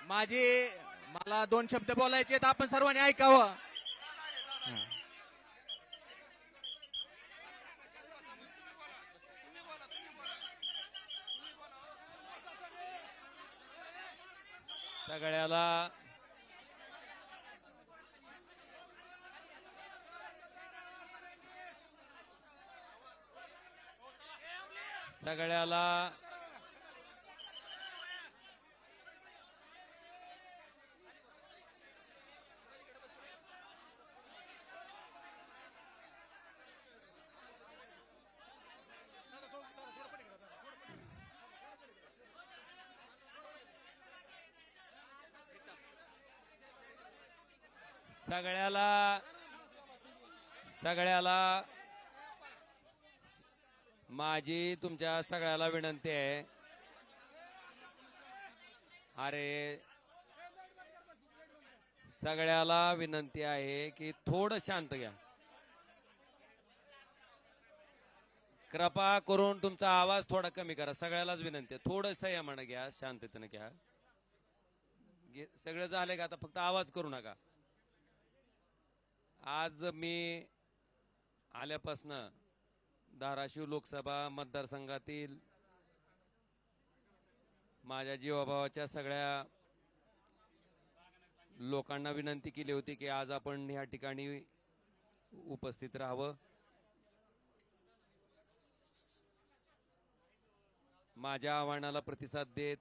माझी मला दोन शब्द बोलायचे आहेत, आपण सर्वांनी ऐकावं. सगळ्याला सगळ्याला सगळ्याला सगळ्याला माझी तुमच्या सगळ्याला विनंती आहे. अरे सगळ्याला विनंती आहे की थोडं शांत घ्या. कृपा करून तुमचा आवाज थोडा कमी करा. सगळ्यालाच विनंती आहे, थोडं संयमानं घ्या, शांततेनं घ्या. सगळं झालंय का? आता फक्त आवाज करू नका. आज मी आल्यापासनं धाराशिव लोकसभा मतदारसंघातील माझ्या जीवाभावाच्या सगळ्या लोकांना विनंती केली होती की आज आपण या ठिकाणी उपस्थित राहावं. माझ्या आव्हानाला प्रतिसाद देत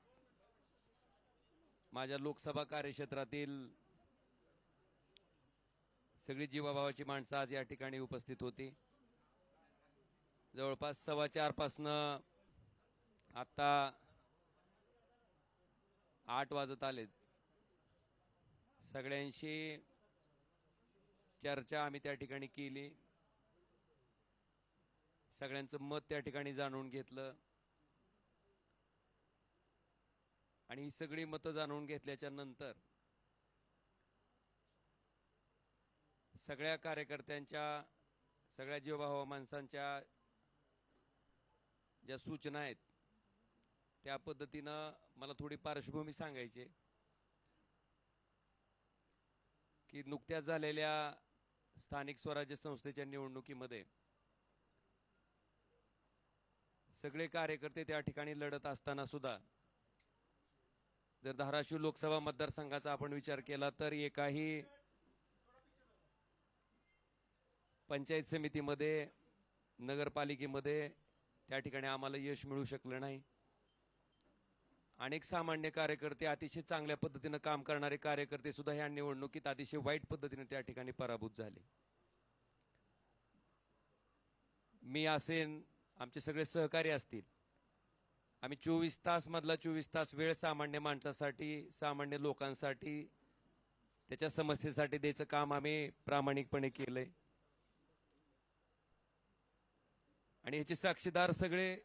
माझ्या लोकसभा कार्यक्षेत्रातील सगळी जीवाभावाची माणसं आज या ठिकाणी उपस्थित होती. जवळपास 4:15 पासनं आता 8 वाजत आलेत. सगळ्यांशी चर्चा आम्ही त्या ठिकाणी केली, सगळ्यांचं मत त्या ठिकाणी जाणून घेतलं आणि ही सगळी मतं जाणून घेतल्याच्या नंतर सगळ्या कार्यकर्त्यांच्या, सगळ्या जीवभाव माणसांच्या ज्या सूचना आहेत त्या पद्धतीनं मला थोडी पार्श्वभूमी सांगायची की नुकत्याच झालेल्या स्थानिक स्वराज्य संस्थेच्या निवडणुकीमध्ये सगळे कार्यकर्ते त्या ठिकाणी लढत असताना सुद्धा जर धाराशिव लोकसभा मतदारसंघाचा आपण विचार केला तर एकाही पंचायत समितीमध्ये, नगरपालिकेमध्ये त्या ठिकाणी आम्हाला यश मिळू शकलं नाही. अनेक सामान्य कार्यकर्ते, अतिशय चांगल्या पद्धतीने काम करणारे कार्यकर्ते सुद्धा या निवडणुकीत अतिशय वाईट पद्धतीने त्या ठिकाणी पराभूत झाले. मी असेन, आमचे सगळे सहकारी असतील, आम्ही 24 तास मधला 24 तास वेळ सामान्य माणसासाठी, सामान्य लोकांसाठी, त्याच्या समस्येसाठी द्यायचं काम आम्ही प्रामाणिकपणे केलंय. आणि याचे साक्षीदार सगळे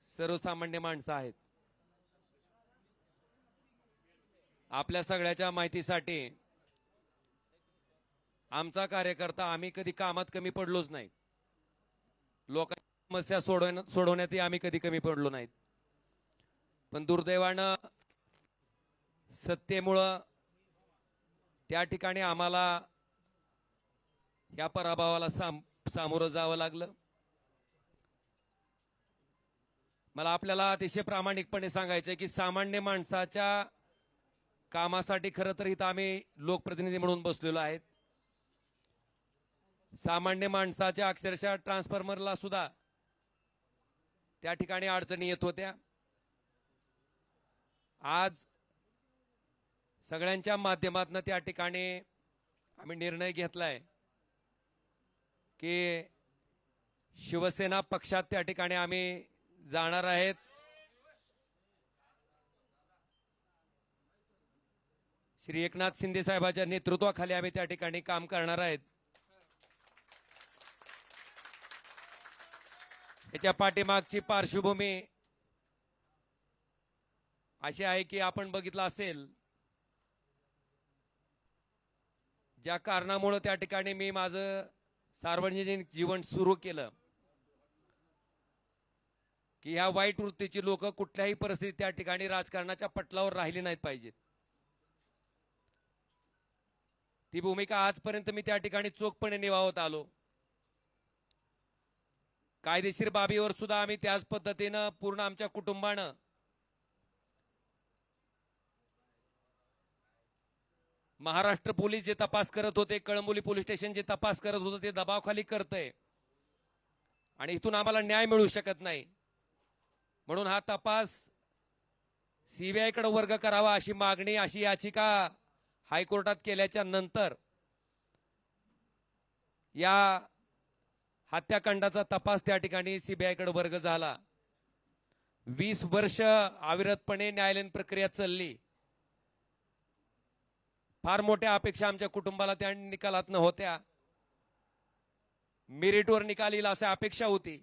सर्वसामान्य माणसं आहेत. आपल्या सगळ्याच्या माहितीसाठी आमचा कार्यकर्ता, आम्ही कधी कामात कमी पडलोच नाही. लोकांच्या समस्या सोडवण्यातही आम्ही कधी कमी पडलो नाहीत. पण दुर्दैवानं सत्तेमुळं त्या ठिकाणी आम्हाला या पराभवाला सामोरं जावं लागलं. मला आपल्याला अतिशय प्रामाणिकपणे सांगायचंय की सामान्य माणसाच्या कामासाठी खरं तर इथं आम्ही लोकप्रतिनिधी म्हणून बसलेलो आहेत. सामान्य माणसाच्या अक्षरशः ट्रान्सफॉर्मरला सुद्धा त्या ठिकाणी अडचणी येत होत्या. आज सगळ्यांच्या माध्यमातून त्या ठिकाणी आम्ही निर्णय घेतलाय की शिवसेना पक्षात त्या ठिकाणी आम्ही जाणार आहेत. श्री एकनाथ शिंदे साहेबांच्या नेतृत्वाखाली आम्ही त्या ठिकाणी काम करणार आहेत. याच्या पाठीमागची पार्श्वभूमी अशी आहे की आपण बघितलं असेल, ज्या कारणामुळे त्या ठिकाणी मी माझं सार्वजनिक जीवन सुरू केलं की ह्या वाईट वृत्तीची लोक कुठल्याही परिस्थितीत त्या ठिकाणी राजकारणाच्या पटलावर राहिली नाहीत पाहिजेत. ती भूमिका आजपर्यंत मी त्या ठिकाणी चोखपणे निभावत आलो. कायदेशीर बाबीवर सुद्धा आम्ही त्याच पद्धतीनं पूर्ण आमच्या कुटुंबानं महाराष्ट्र पोलीस जे तपास करत होते, कळंबोली पोलीस स्टेशन जे तपास करत होतं ते दबावाखाली करतंय आणि इथून आम्हाला न्याय मिळू शकत नाही. म्हणून हा तपास सीबीआय कडे वर्ग करावा अशी मागणी, अशी याचिका हायकोर्टात केल्याच्या नंतर या हत्याकांडाचा तपास त्या ठिकाणी सीबीआय कडे वर्ग झाला. 20 वर्ष अविरतपणे न्यायालयीन प्रक्रिया चालली. फार मोठ्या अपेक्षा आमच्या कुटुंबाला त्या निकालात होत्या. मेरिटवर निकाल येईल अशी अपेक्षा होती,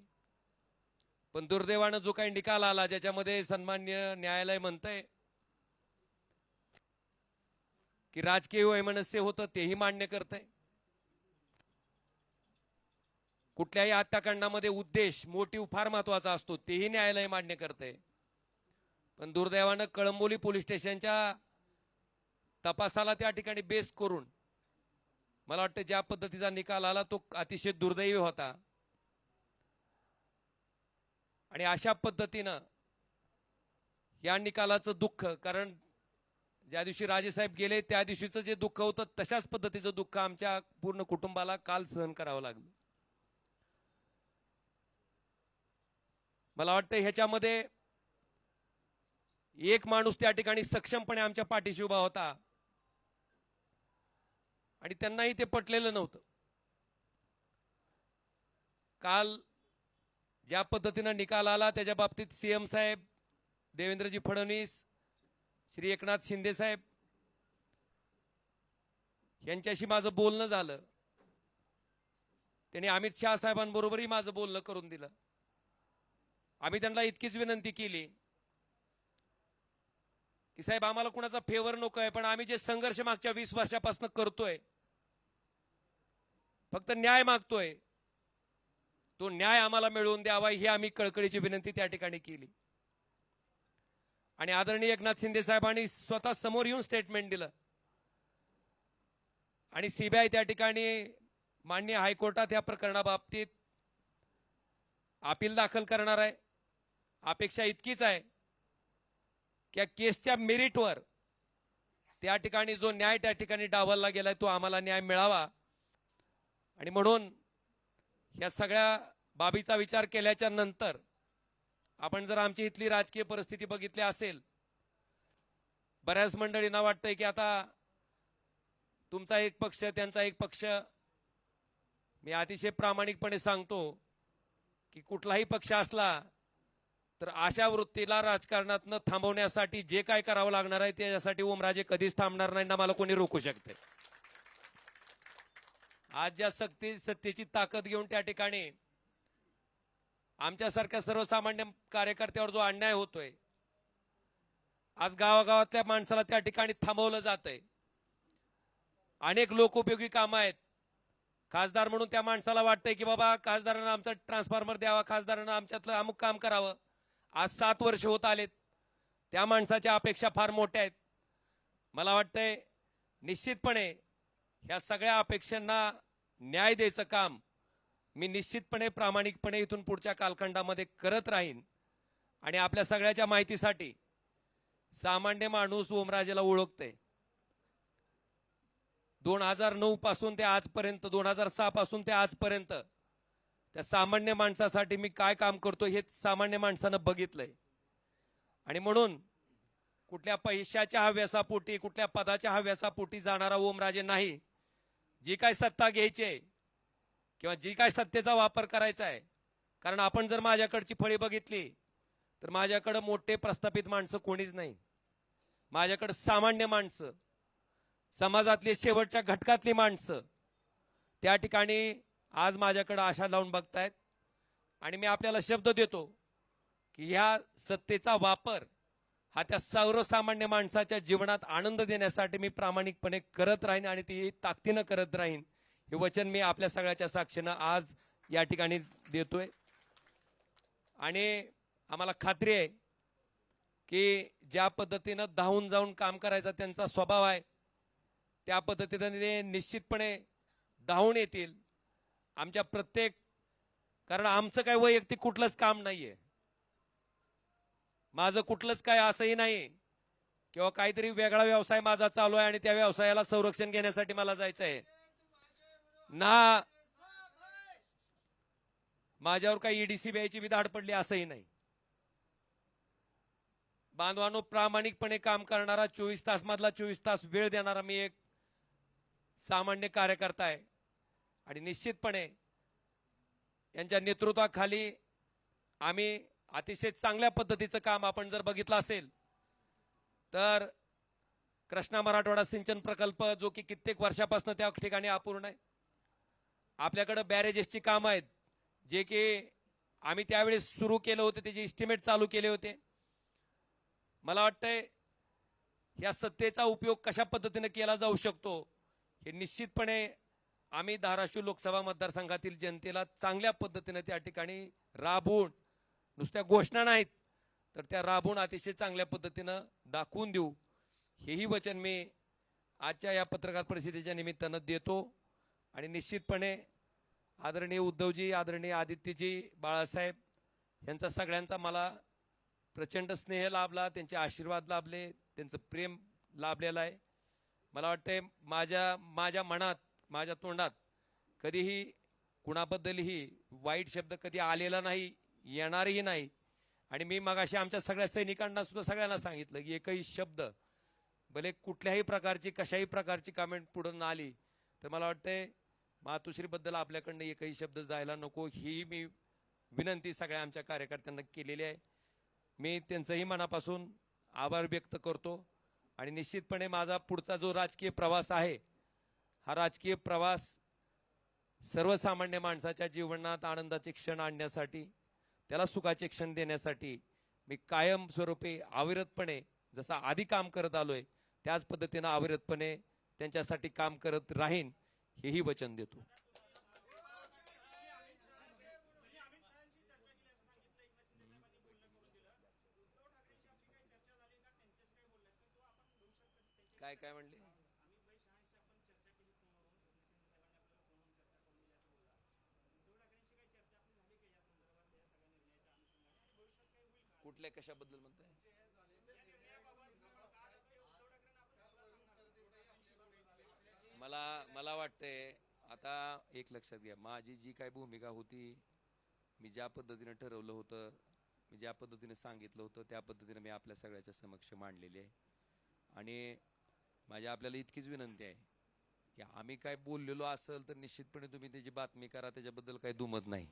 पण दुर्दैवानं जो काही निकाल आला ज्याच्यामध्ये सन्माननीय न्यायालय म्हणतंय की राजकीय वैमनस्य होतं तेही मान्य करतंय. कुठल्याही हत्याकांडामध्ये उद्देश, मोटिव्ह फार महत्वाचा असतो, तेही न्यायालय मान्य करते. पण दुर्दैवानं कळंबोली पोलीस स्टेशनच्या तपासाला त्या ठिकाणी बेस करून मला वाटतं ज्या पद्धतीचा निकाल आला तो अतिशय दुर्दैवी होता. आणि अशा पद्धतीनं या निकालाचं दुःख, कारण ज्या दिवशी राजेसाहेब गेले त्या दिवशीचं जे दुःख होतं तशाच पद्धतीचं दुःख आमच्या पूर्ण कुटुंबाला काल सहन करावं लागलं. मला वाटतं ह्याच्यामध्ये एक माणूस त्या ठिकाणी सक्षमपणे आमच्या पाठीशी उभा होता आणि त्यांनाही ते पटलेलं नव्हतं. काल ज्या पद्धतीनं निकाल आला त्याच्या बाबतीत सीएम साहेब, देवेंद्रजी फडणवीस, श्री एकनाथ शिंदे साहेब यांच्याशी माझं बोलणं झालं. त्यांनी अमित शहा साहेबांबरोबरही माझं बोलणं करून दिलं. आम्ही त्यांना इतकीच विनंती केली की साहेब आम्हाला कुणाचा फेवर नकोय, पण आम्ही जे संघर्ष मागच्या 20 वर्षापासून करतोय, फक्त न्याय मागतोय, तो न्याय आम्हाला मिळवून द्यावा ही आम्ही कळकळीची विनंती त्या ठिकाणी केली. आणि आदरणीय एकनाथ शिंदे साहेबांनी स्वतः समोर येऊन स्टेटमेंट दिलं आणि सीबीआय त्या ठिकाणी माननीय हायकोर्टात या प्रकरणाबाबतीत अपील दाखल करणार आहे. अपेक्षा इतकीच आहे की केसच्या मेरिटवर त्या ठिकाणी जो न्याय त्या ठिकाणी डावलला गेलाय तो आम्हाला न्याय मिळावा. आणि म्हणून या सगळ्या बाबीचा विचार केल्याच्या नंतर आपण जर आमची इथली राजकीय परिस्थिती बघितली असेल, बऱ्याच मंडळींना वाटतंय की आता तुमचा एक पक्ष त्यांचा एक पक्ष. मी अतिशय प्रामाणिकपणे सांगतो की कुठलाही पक्ष असला तर अशा वृत्तीला राजकारणातनं थांबवण्यासाठी जे काय करावं लागणार आहे त्याच्यासाठी ओमराजे कधीच थांबणार नाही ना मला कोणी रोखू शकते. आज ज्या सत्तेची ताकद घेऊन त्या ठिकाणी आमच्यासारख्या सर्वसामान्य कार्यकर्त्यावर जो अन्याय होतोय, आज गावागावातल्या माणसाला त्या ठिकाणी थांबवलं जातंय. अनेक लोकोपयोगी कामं आहेत. खासदार म्हणून त्या माणसाला वाटतंय की बाबा खासदारांना आमचा ट्रान्सफॉर्मर द्यावा, खासदारांना आमच्यातलं अमुक काम करावं. आज 7 वर्ष होत आलेत. त्या माणसाच्या अपेक्षा फार मोठ्या आहेत. मला वाटतंय निश्चितपणे ह्या सगळ्या अपेक्षांना न्याय द्यायचं काम मी निश्चितपणे प्रामाणिकपणे इथून पुढच्या कालखंडामध्ये करत राहीन. आणि आपल्या सगळ्याच्या माहितीसाठी सामान्य माणूस ओमराजेला ओळखते. 2009 पासून ते आजपर्यंत, 2006 पासून ते आजपर्यंत त्या सामान्य माणसासाठी मी काय काम करतो हे सामान्य माणसानं बघितलंय. आणि म्हणून कुठल्या पैशाच्या हव्यासापोटी, कुठल्या पदाच्या हव्यासापोटी जाणारा ओमराजे नाही. जी काय सत्ता घ्यायची आहे किंवा जी काय सत्तेचा वापर करायचा आहे, कारण आपण जर माझ्याकडची फळी बघितली तर माझ्याकडे मोठे प्रस्थापित माणसं कोणीच नाही. माझ्याकडे सामान्य माणसं, समाजातली शेवटच्या घटकातली माणसं त्या ठिकाणी आज माझ्याकडे आशा लावून बघतायत. आणि मी आपल्याला शब्द देतो की ह्या सत्तेचा वापर हा त्या सर्वसामान्य माणसाच्या जीवनात आनंद देण्यासाठी मी प्रामाणिकपणे करत राहीन आणि ती ताकदीनं करत राहीन. हे वचन मी आपल्या सगळ्याच्या साक्षीनं आज या ठिकाणी देतोय. आणि आम्हाला खात्री आहे की ज्या पद्धतीनं धावून जाऊन काम करायचा त्यांचा स्वभाव आहे त्या पद्धतीने ते निश्चितपणे धावून येतील आमच्या प्रत्येक, कारण आमचं काय वैयक्तिक कुठलंच काम नाहीये, माझं कुठलंच काय असंही नाही किंवा काहीतरी वेगळा व्यवसाय माझा चालू आहे आणि त्या व्यवसायाला संरक्षण घेण्यासाठी मला जायचं आहे ना, माझ्यावर काही ईडीसी बीआयची बी धाड पडली असंही नाही. बांधवांनो, प्रामाणिकपणे काम करणारा 24 तास मधला 24 तास वेळ देणारा मी एक सामान्य कार्यकर्ता आहे आणि निश्चितपणे यांच्या नेतृत्वाखाली आम्ही अतिशय चांगल्या पद्धतीचं काम आपण जर बघितलं असेल तर कृष्णा मराठवाडा सिंचन प्रकल्प जो की कित्येक वर्षापासून त्या ठिकाणी अपूर्ण आहे, आपल्याकडे बॅरेजेसची कामं आहेत जे की आम्ही त्यावेळेस सुरू केले होते, त्याचे एस्टिमेट चालू केले होते. मला वाटतंय या सत्तेचा उपयोग कशा पद्धतीने केला जाऊ शकतो हे निश्चितपणे आम्ही धाराशिव लोकसभा मतदारसंघातील जनतेला चांगल्या पद्धतीने त्या ठिकाणी राबवून, नुसत्या घोषणा नाहीत तर त्या राबवून अतिशय चांगल्या पद्धतीनं दाखवून देऊ, हेही वचन मी आजच्या या पत्रकार परिषदेच्या निमित्तानं देतो. आणि निश्चितपणे आदरणीय उद्धवजी, आदरणीय आदित्यजी, बाळासाहेब यांचा सगळ्यांचा मला प्रचंड स्नेह लाभला, त्यांचे आशीर्वाद लाभले, त्यांचं प्रेम लाभलेलं आहे. मला वाटतंय माझ्या मनात, माझ्या तोंडात कधीही कुणाबद्दलही वाईट शब्द कधी आलेला नाही, येणारही नाही. आणि मी मगाशी आमच्या सगळ्या सैनिकांना सुद्धा सगळ्यांना सांगितलं की एकही शब्द भले कुठल्याही प्रकारची कशाही प्रकारची कमेंट पुढे न आली तर मला वाटतंय मातोश्रीबद्दल आपल्याकडनं एकही शब्द जायला नको, ही मी विनंती सगळ्या आमच्या कार्यकर्त्यांना केलेली आहे. मी त्यांचंही मनापासून आभार व्यक्त करतो आणि निश्चितपणे माझा पुढचा जो राजकीय प्रवास आहे हा राजकीय प्रवास सर्वसामान्य माणसाच्या जीवनात आनंदाचे क्षण आणण्यासाठी, त्याला सुखाचे क्षण देण्यासाठी मी कायमस्वरूपी अविरतपणे जसा आधी काम करत आलोय त्याच पद्धतीने अविरतपणे त्यांच्यासाठी काम करत राहीन, हेही वचन देतो. काय काय म्हणले? कुठल्या कशाबद्दल म्हणताय? मला वाटतंय आता एक लक्षात घ्या, माझी जी काय भूमिका होती, मी ज्या पद्धतीने ठरवलं होतं, मी ज्या पद्धतीने सांगितलं होतं त्या पद्धतीने मी आपल्या सगळ्याच्या समक्ष मांडलेली आहे. आणि माझी आपल्याला इतकीच विनंती आहे की आम्ही काय बोललेलो असेल तर निश्चितपणे तुम्ही त्याची बातमी करा, त्याच्याबद्दल काही दुमत नाही.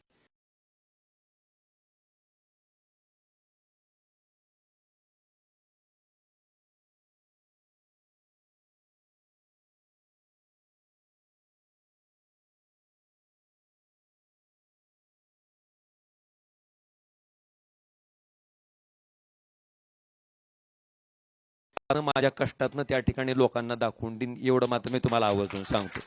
माझ्या कष्टातनं त्या ठिकाणी लोकांना दाखवून देईन, एवढं मात्र मी तुम्हाला आवर्जून सांगतो.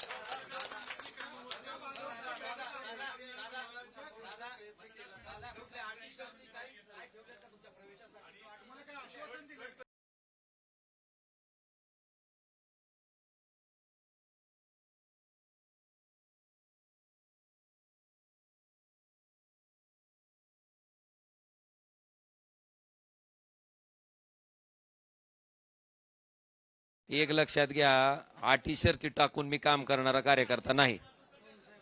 एक लक्षात घ्या, अटी शर्ती टाकून मी काम करणारा कार्यकर्ता नाही.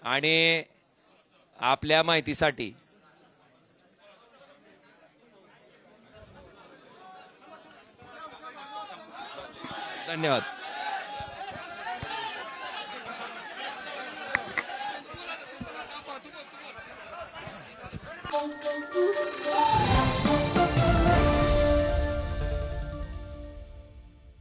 आणि आपल्या माहितीसाठी धन्यवाद.